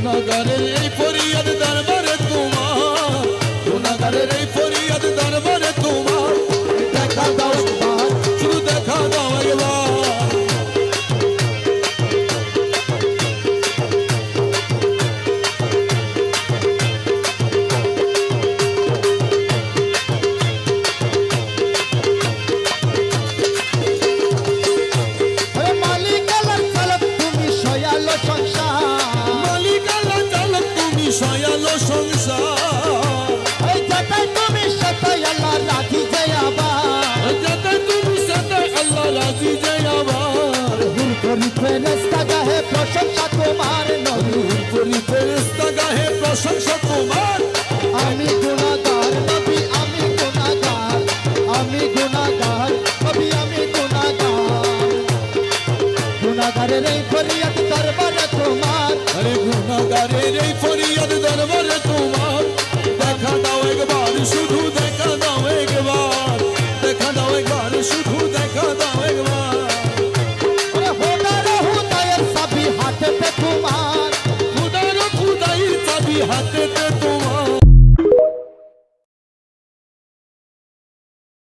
গুনাহগারের এই ফরিয়াদ দরবারে তোমার, গুনাহগারের এই ফরিয়াদ দরবারে তোমার, দেখা দাও একবার, শুধু দেখা দাও একবার। সয়ালো সংসার এই যাতে তুমি সাথে আল্লাহ রাজি যায় আবার, যাতে তুমি সাথে আল্লাহ রাজি যায় আবার। হুর করি ফেরেশতা গাহে প্রশংসা তোমার নবী, করি ফেরেশতা গাহে প্রশংসা তোমার। আমি গুনাহগার নবী আমি গুনাহগার, আমি গুনাহগার নবী আমি গুনাহগার, গুনাহগারের এই ফরিয়াদ দরবারে তোমার, আরে গুনাহগারের এই ফরিয়াদ দরবারে তোমার, দেখা দাও একবার, শুধু দেখা দাও একবার, দেখা দাও একবার, শুধু দেখা দাও একবার। ওরে হোদার হুদায়ের চাবি হাতেতে তোমার, খুদার খুদাইর চাবি হাতেতে তোমার।